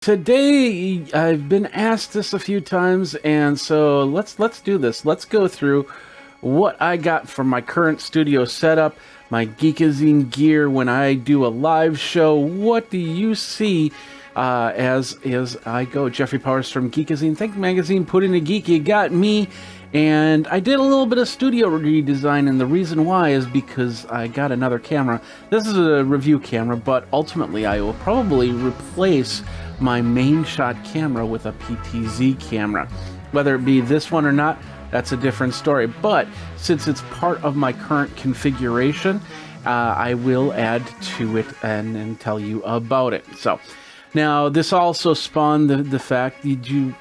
Today, I've been asked this a few times, and so let's do this. Let's go through what I got from my current studio setup, my Geekazine gear when I do a live show. What do you see as I go? Jeffrey Powers from Geekazine. Think Magazine, put in a geek. You got me. And I did a little bit of studio redesign, and the reason why is because I got another camera. This is a review camera, but ultimately I will probably replace my main shot camera with a PTZ camera. Whether it be this one or not, that's a different story. But since it's part of my current configuration, I will add to it and tell you about it. So now, this also spawned the fact,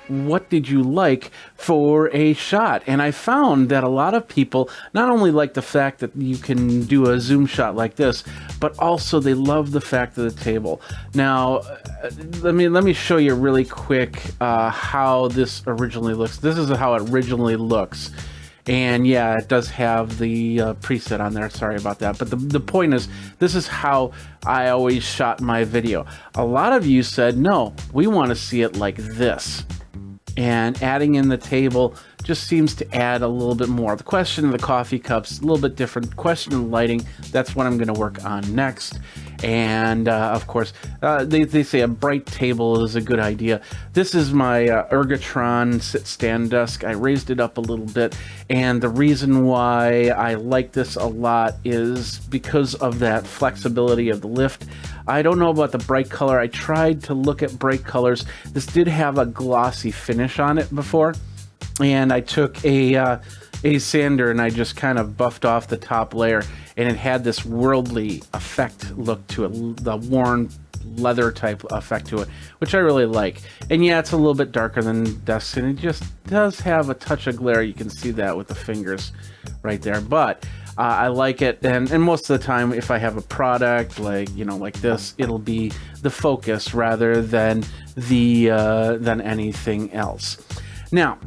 what did you like for a shot? And I found that a lot of people not only like the fact that you can do a zoom shot like this, but also they love the fact of the table. Now, let me show you really quick how this originally looks. This is how it originally looks. And yeah, it does have the preset on there. Sorry about that. But the point is, this is how I always shot my video. A lot of you said, no, we want to see it like this. And adding in the table just seems to add a little bit more. The question of the coffee cups, a little bit different. Question of lighting, that's what I'm going to work on next. And of course, they say a bright table is a good idea. This is my Ergotron sit-stand desk. I raised it up a little bit, and the reason why I like this a lot is because of that flexibility of the lift. I don't know about the bright color. I tried to look at bright colors. This did have a glossy finish on it before, and I took a sander and I just kind of buffed off the top layer, and it had this worldly effect look to it, the worn leather type effect to it, which I really like. And yeah, it's a little bit darker than desks, and it just does have a touch of glare. You can see that with the fingers right there, but I like it. And most of the time, if I have a product like, like this, it'll be the focus rather than than anything else. Now,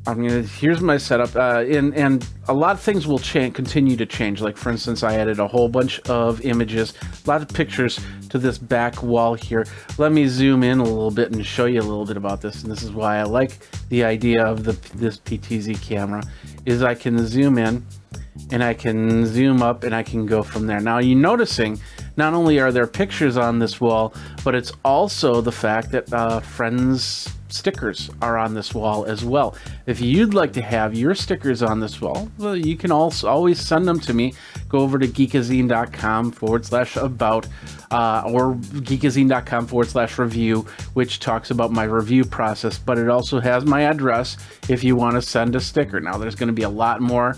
here's my setup, and a lot of things will continue to change. Like, for instance, I added a whole bunch of images, a lot of pictures to this back wall here. Let me zoom in a little bit and show you a little bit about this. And this is why I like the idea of this PTZ camera, is I can zoom in and I can zoom up and I can go from there. Now, you're noticing not only are there pictures on this wall, but it's also the fact that friends' stickers are on this wall as well. If you'd like to have your stickers on this wall, well, you can also always send them to me. Go over to geekazine.com/about or geekazine.com/review, which talks about my review process, but it also has my address if you want to send a sticker. Now, there's going to be a lot more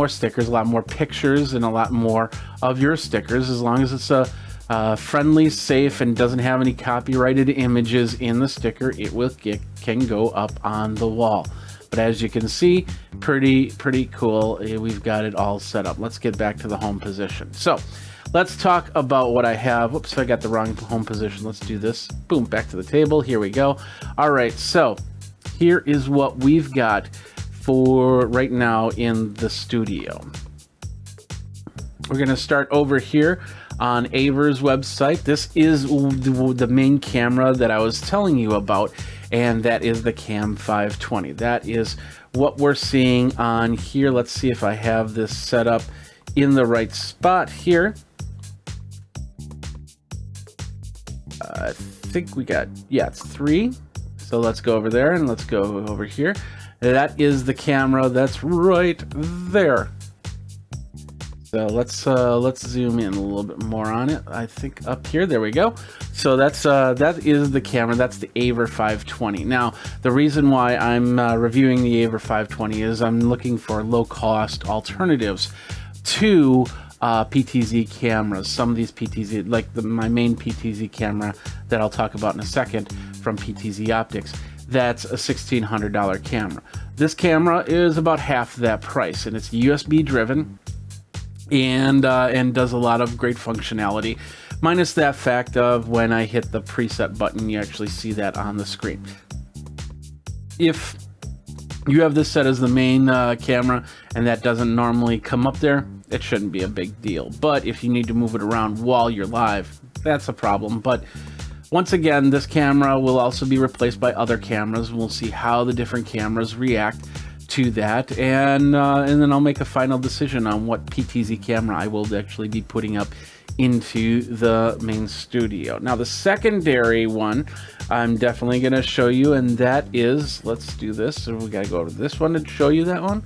stickers, a lot more pictures, and a lot more of your stickers, as long as it's a friendly, safe, and doesn't have any copyrighted images in the sticker. Can go up on the wall. But as you can see, pretty cool. We've got it all set up. Let's get back to the home position. So let's talk about what I have. Whoops, I got the wrong home position. Let's do this. Boom, back to the table. Here we go. All right, so here is what we've got for right now in the studio. We're going to start over here on Aver's website. This is the main camera that I was telling you about, and that is the Cam 520. That is what we're seeing on here. Let's see if I have this set up in the right spot here. I think we got, yeah, it's 3. So let's go over there and let's go over here. That is the camera that's right there. So let's zoom in a little bit more on it. I think up here, there we go. So that is the camera. That's the Aver 520. Now, the reason why I'm reviewing the Aver 520 is I'm looking for low-cost alternatives to PTZ cameras. Some of these PTZ, like my main PTZ camera that I'll talk about in a second from PTZ Optics, that's a $1,600 camera. This camera is about half that price, and it's USB driven, and does a lot of great functionality, minus that fact of when I hit the preset button, you actually see that on the screen. If you have this set as the main camera and that doesn't normally come up there, it shouldn't be a big deal. But if you need to move it around while you're live, that's a problem. But Once again, this camera will also be replaced by other cameras. We'll see how the different cameras react to that, and then I'll make a final decision on what PTZ camera I will actually be putting up into the main studio. Now, the secondary one I'm definitely going to show you, and that is, let's do this. So we got to go to this one to show you that one,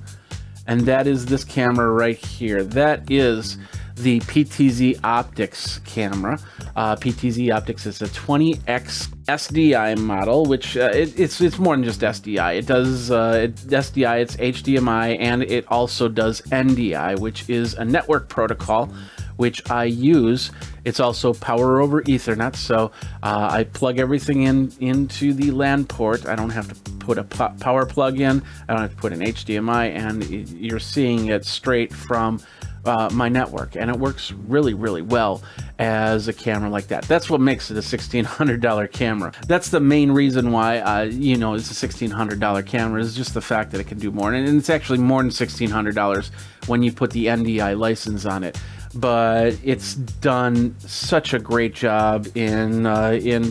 and that is this camera right here. That is the PTZ Optics camera. PTZ Optics is a 20x SDI model, which it's more than just SDI. It does SDI, it's HDMI, and it also does NDI, which is a network protocol, which I use. It's also power over Ethernet, so I plug everything into the LAN port. I don't have to put a power plug in. I don't have to put an HDMI, and you're seeing it straight from my network, and it works really, really well as a camera like that. That's what makes it a $1,600 camera. That's the main reason why you know, it's a $1,600 camera, is just the fact that it can do more, and it's actually more than $1,600 when you put the NDI license on it. But it's done such a great job in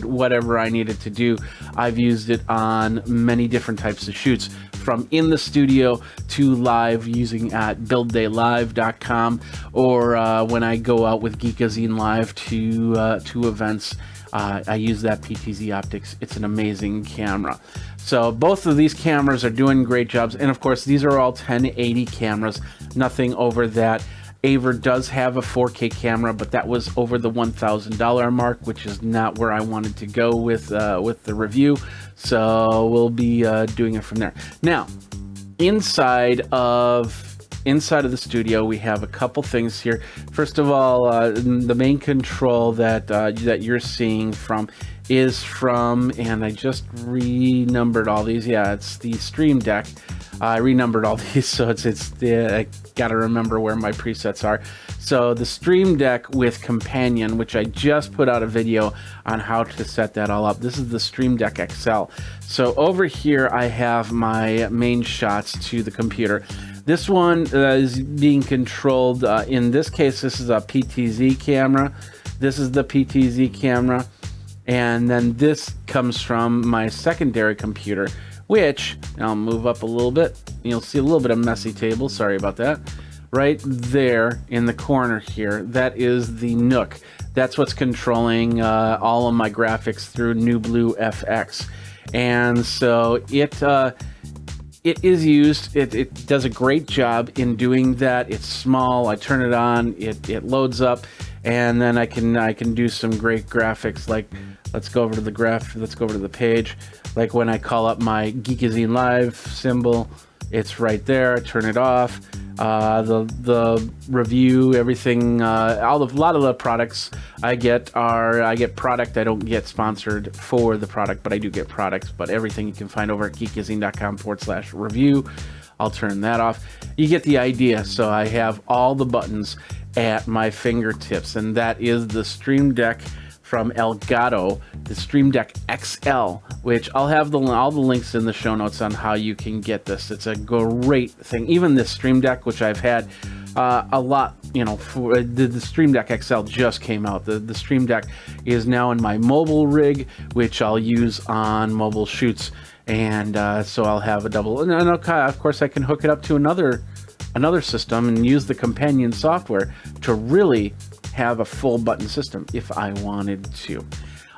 whatever I needed to do. I've used it on many different types of shoots, from in the studio to live using at builddaylive.com, or when I go out with Geekazine Live to events. I use that PTZ Optics. It's an amazing camera. So both of these cameras are doing great jobs, and of course these are all 1080 cameras, nothing over that. Aver does have a 4K camera, but that was over the $1,000 mark, which is not where I wanted to go with the review. So we'll be doing it from there. Now, inside of the studio, we have a couple things here. First of all, the main control that you're seeing is from, and I just renumbered all these. Yeah, it's the Stream Deck. I renumbered all these, so I gotta remember where my presets are. So the Stream Deck with Companion, which I just put out a video on how to set that all up. This is the Stream Deck XL. So over here I have my main shots to the computer. This one is being controlled, in this case, this is a PTZ camera. This is the PTZ camera. And then this comes from my secondary computer, which, I'll move up a little bit. You'll see a little bit of messy table. Sorry about that. Right there in the corner here, that is the Nook. That's what's controlling all of my graphics through NewBlue FX. And so it is used. It does a great job in doing that. It's small. I turn it on. It loads up, and then I can do some great graphics. Like, let's go over to the page. Like when I call up my Geekazine Live symbol, it's right there. I turn it off. The review, everything, a lot of the products I get product. I don't get sponsored for the product, but I do get products. But everything you can find over at geekazine.com/review. I'll turn that off. You get the idea. So I have all the buttons at my fingertips, and that is the Stream Deck from Elgato, the Stream Deck XL, which I'll have all the links in the show notes on how you can get this. It's a great thing. Even this Stream Deck, which I've had a lot, you know, for the Stream Deck XL just came out. The Stream Deck is now in my mobile rig, which I'll use on mobile shoots, and so I'll have a double. And of course, I can hook it up to another system and use the companion software to really have a full button system if I wanted to.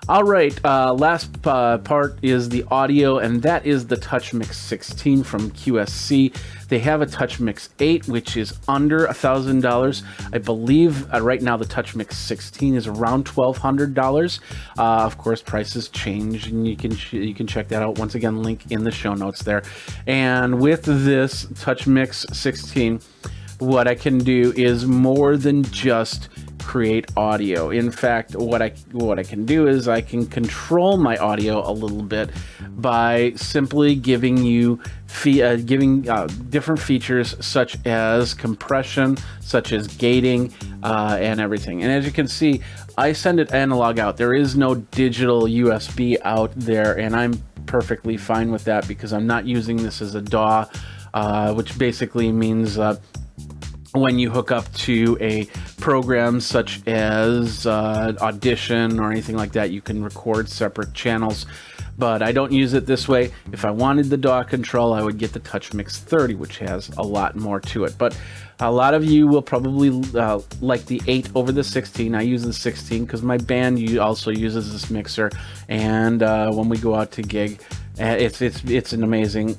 All right, last part is the audio, and that is the TouchMix 16 from QSC. They have a TouchMix 8, which is under $1,000. I believe right now the TouchMix 16 is around $1,200. Of course, prices change, and you can check that out. Once again, link in the show notes there. And with this TouchMix 16, what I can do is more than just create audio. In fact, what I can do is I can control my audio a little bit by simply giving you different features such as compression, such as gating, and everything. And as you can see, I send it analog out. There is no digital USB out there, and I'm perfectly fine with that because I'm not using this as a DAW, which basically means when you hook up to a program such as Audition or anything like that, you can record separate channels. But I don't use it this way. If I wanted the DAW control, I would get the Touch Mix 30, which has a lot more to it. But a lot of you will probably like the 8 over the 16. I use the 16 because my band also uses this mixer. And when we go out to gig, it's an amazing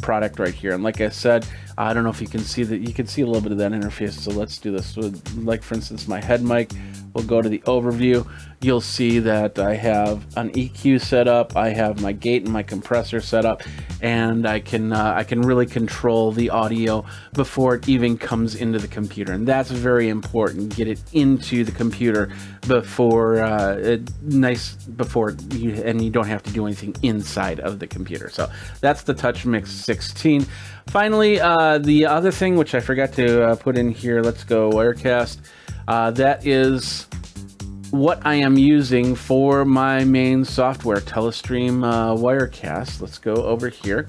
product right here. And like I said, I don't know if you can see that. You can see a little bit of that interface. So let's do this. So like for instance, my head mic. We'll go to the overview. You'll see that I have an EQ set up. I have my gate and my compressor set up, and I can really control the audio before it even comes into the computer, and that's very important. Get it into the computer before you don't have to do anything inside of the computer. So that's the Touch Mix 16. Finally, the other thing which I forgot to put in here. Let's go Wirecast. That is what I am using for my main software, Telestream Wirecast. Let's go over here.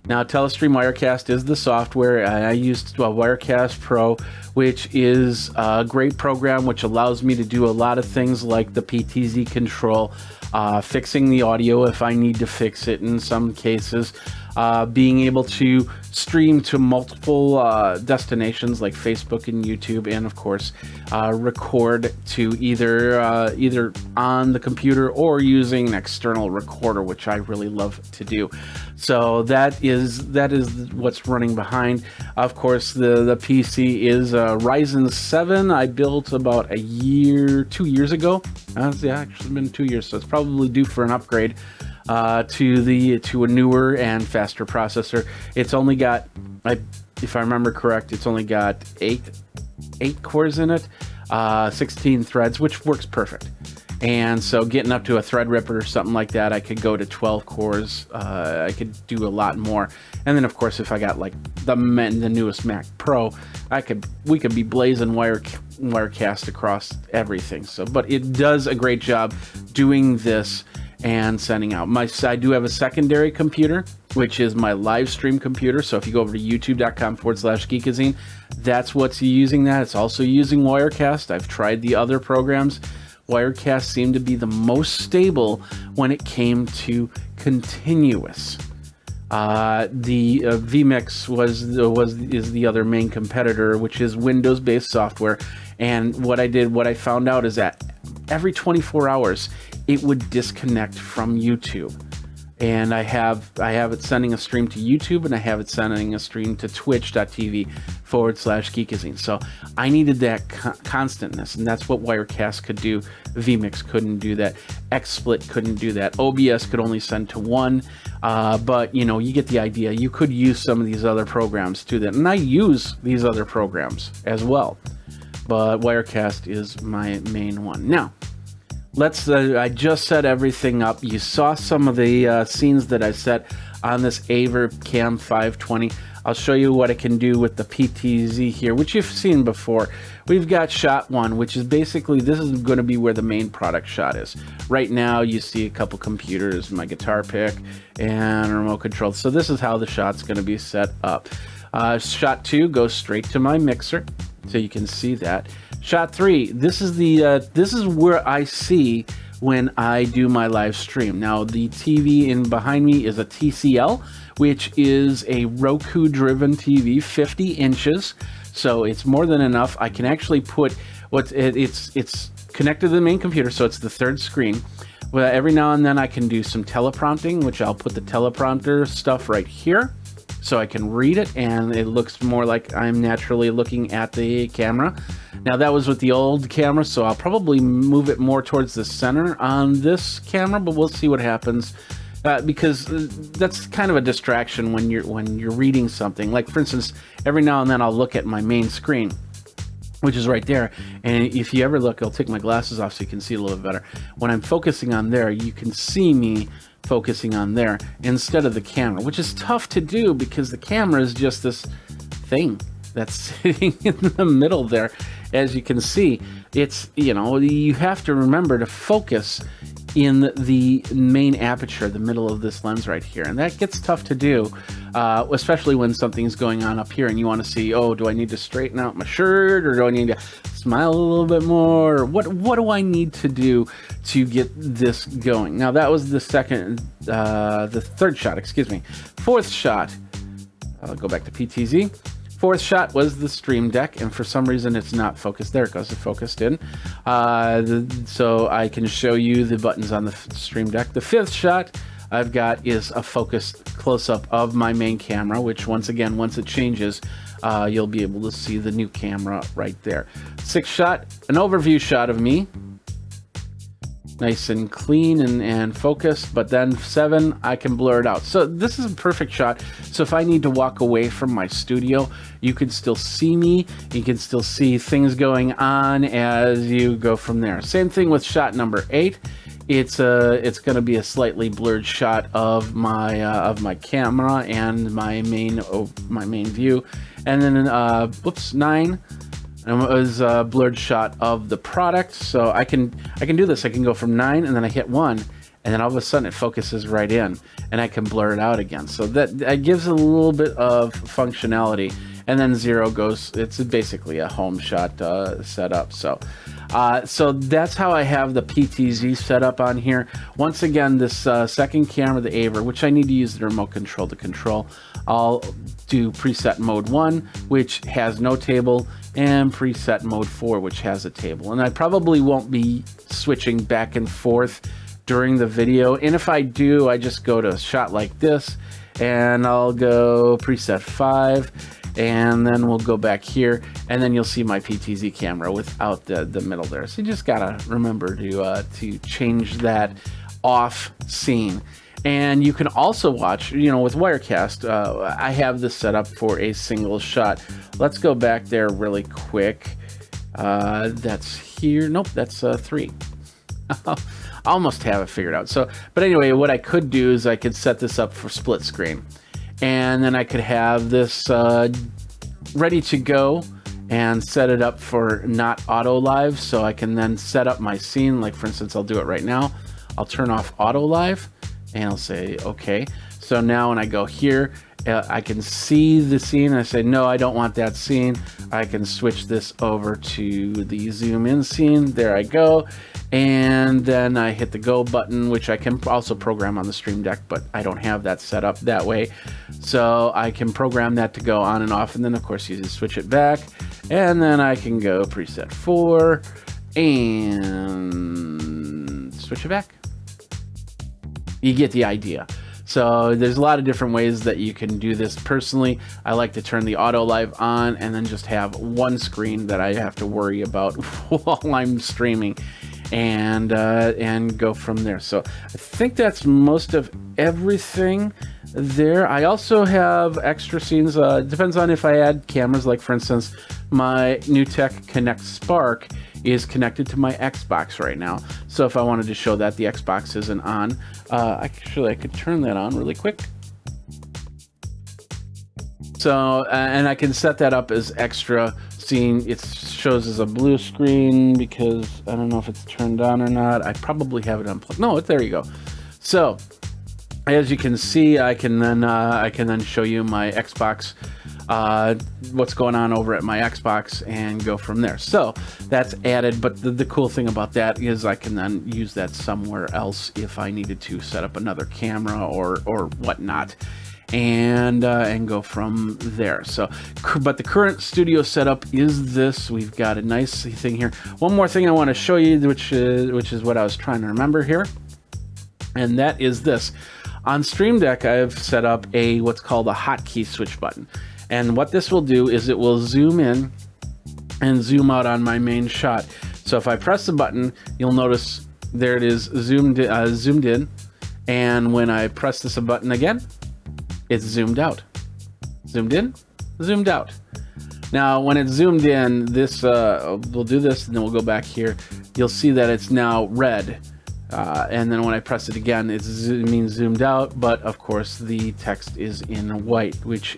Now, Telestream Wirecast is the software. I used Wirecast Pro, which is a great program which allows me to do a lot of things like the PTZ control, fixing the audio if I need to fix it in some cases, being able to stream to multiple destinations like Facebook and YouTube, and of course record to either on the computer or using an external recorder, which I really love to do. So that is what's running behind. Of course, the PC is a Ryzen 7. I built about 2 years ago. It's actually been 2 years, so it's probably due for an upgrade to a newer and faster processor. It's only got, if I remember correct, it's only got eight cores in it, 16 threads, which works perfect. And so getting up to a Threadripper or something like that, I could go to 12 cores. I could do a lot more. And then of course, if I got like the newest Mac Pro, we could be blazing Wirecast across everything. So, but it does a great job doing this and sending out. I do have a secondary computer, which is my live stream computer. So if you go over to youtube.com/Geekazine, that's what's using that. It's also using Wirecast. I've tried the other programs. Wirecast seemed to be the most stable when it came to continuous. The vMix is the other main competitor, which is Windows-based software. And what I found out is that every 24 hours, it would disconnect from YouTube. And I have it sending a stream to YouTube, and I have it sending a stream to twitch.tv/Geekazine. So I needed that constantness, and that's what Wirecast could do. vMix couldn't do that. XSplit couldn't do that. OBS could only send to one. But you know, you get the idea. You could use some of these other programs to do that, and I use these other programs as well. But Wirecast is my main one. Now, I just set everything up. You saw some of the scenes that I set on this Avercam 520. I'll show you what it can do with the PTZ here, which you've seen before. We've got shot 1, which is basically, this is going to be where the main product shot is. Right now, you see a couple computers, my guitar pick, and a remote control. So this is how the shot's going to be set up. Shot 2 goes straight to my mixer, so you can see that. Shot 3, this is where I see when I do my live stream. Now, the TV in behind me is a TCL, which is a Roku driven TV, 50 inches. So it's more than enough. I can actually put it's connected to the main computer, so it's the third screen. Well, every now and then I can do some teleprompting, which I'll put the teleprompter stuff right here, so I can read it, and it looks more like I'm naturally looking at the camera. Now, that was with the old camera, so I'll probably move it more towards the center on this camera, but we'll see what happens. Because that's kind of a distraction when you're reading something. Like, for instance, every now and then I'll look at my main screen, which is right there. And if you ever look, I'll take my glasses off so you can see a little bit better. When I'm focusing on there, you can see me focusing on there instead of the camera, which is tough to do because the camera is just this thing that's sitting in the middle there. As you can see, it's, you know, you have to remember to focus in the main aperture, the middle of this lens right here. And that gets tough to do, especially when something's going on up here and you want to see, oh, do I need to straighten out my shirt, or do I need to smile a little bit more? What do I need to do to get this going? Now, that was the third shot, excuse me. Fourth shot, I'll go back to PTZ. Fourth shot was the Stream Deck, and for some reason it's not focused. There it goes, it focused in. So I can show you the buttons on the Stream Deck. The fifth shot I've got is a focused close-up of my main camera, which once again, once it changes, you'll be able to see the new camera right there. Sixth shot, an overview shot of me. Nice and clean and focused, but then 7, I can blur it out. So this is a perfect shot. So if I need to walk away from my studio, you can still see me. You can still see things going on as you go from there. Same thing with shot number 8. It's going to be a slightly blurred shot of my camera and my main view, and then 9. And it was a blurred shot of the product. So I can do this. I can go from 9 and then I hit 1, and then all of a sudden it focuses right in, and I can blur it out again. So that gives a little bit of functionality. And then 0 goes, it's basically a home shot setup. So that's how I have the PTZ set up on here. Once again, this second camera, the Aver, which I need to use the remote control to control, I'll do preset mode 1, which has no table, and preset mode 4, which has a table. And I probably won't be switching back and forth during the video. And if I do, I just go to a shot like this, and I'll go preset 5. And then we'll go back here, and then you'll see my PTZ camera without the middle there. So you just gotta remember to change that off scene. And you can also watch, with Wirecast, I have this set up for a single shot. Let's go back there really quick. That's here. Nope, that's 3. I almost have it figured out. But anyway, what I could do is I could set this up for split screen. And then I could have this ready to go and set it up for not auto live. So I can then set up my scene. Like for instance, I'll do it right now. I'll turn off auto live and I'll say, okay. So now when I go here, I can see the scene. And I say, no, I don't want that scene. I can switch this over to the zoom in scene. There I go. And then I hit the go button, which I can also program on the Stream Deck, but I don't have that set up that way. So I can program that to go on and off. And then of course you just switch it back, and then I can go preset 4 and switch it back. You get the idea. So there's a lot of different ways that you can do this. Personally, I like to turn the auto live on and then just have one screen that I have to worry about while I'm streaming, and go from there. So I think that's most of everything there. I also have extra scenes. Depends on if I add cameras. Like for instance, my NewTek Connect Spark is connected to my Xbox right now. So if I wanted to show that the Xbox isn't on, actually I could turn that on really quick. So, and I can set that up as extra scene. It shows as a blue screen because I don't know if it's turned on or not. I probably have it unplugged. No, there you go. So as you can see, I can then show you my Xbox, what's going on over at my Xbox, and go from there. So that's added, but the cool thing about that is I can then use that somewhere else if I needed to set up another camera or whatnot, and go from there. So, but the current studio setup is this. We've got a nice thing here. One more thing I want to show you, which is what I was trying to remember here, and that is this. On Stream Deck, I've set up what's called a hotkey switch button. And what this will do is it will zoom in and zoom out on my main shot. So if I press the button, you'll notice there it is zoomed in. And when I press this button again, it's zoomed out. Zoomed in, zoomed out. Now, when it's zoomed in, we'll do this and then we'll go back here. You'll see that it's now red. And then when I press it again, it means zoomed out, but of course the text is in white, which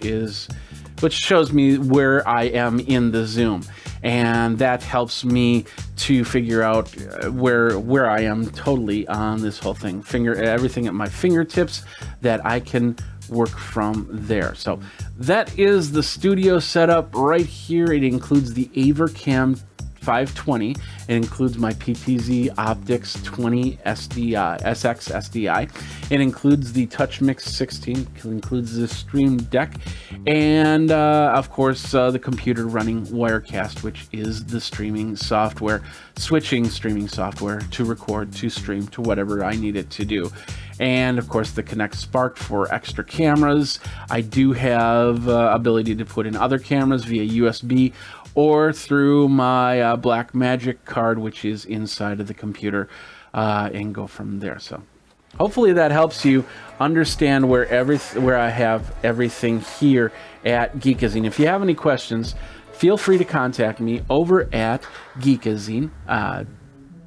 shows me where I am in the zoom. and that helps me to figure out where I am totally on this whole thing. Everything at my fingertips that I can work from there. So that is the studio setup right here. It includes the Avercam 520. It includes my PTZ Optics 20 SDI, SXSDI. It includes the TouchMix 16. It includes the Stream Deck, and of course the computer running Wirecast, which is the streaming software, switching streaming software to record, to stream, to whatever I need it to do. And of course the Kinect Spark for extra cameras. I do have ability to put in other cameras via USB or through my Blackmagic card, which is inside of the computer, and go from there. So hopefully that helps you understand where I have everything here at Geekazine. If you have any questions, feel free to contact me over at Geekazine.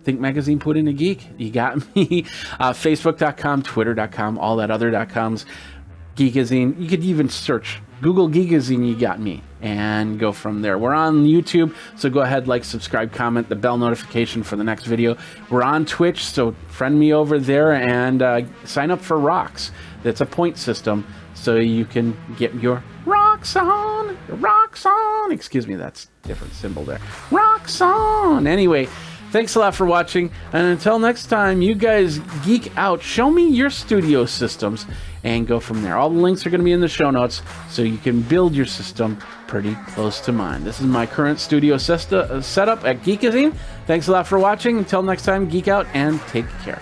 Think Magazine put in a geek, you got me. Facebook.com, Twitter.com, all that other .coms. Geekazine. You could even search Google Geekazine, you got me, and go from there. We're on YouTube, so go ahead, like, subscribe, comment, the bell notification for the next video. We're on Twitch, so friend me over there and sign up for Rocks. That's a point system, so you can get your rocks on. Rocks on. Excuse me, that's a different symbol there. Rocks on. Anyway, thanks a lot for watching, and until next time, you guys geek out. Show me your studio systems and go from there. All the links are going to be in the show notes, so you can build your system pretty close to mine. This is my current studio setup at Geekazine. Thanks a lot for watching. Until next time, geek out and take care.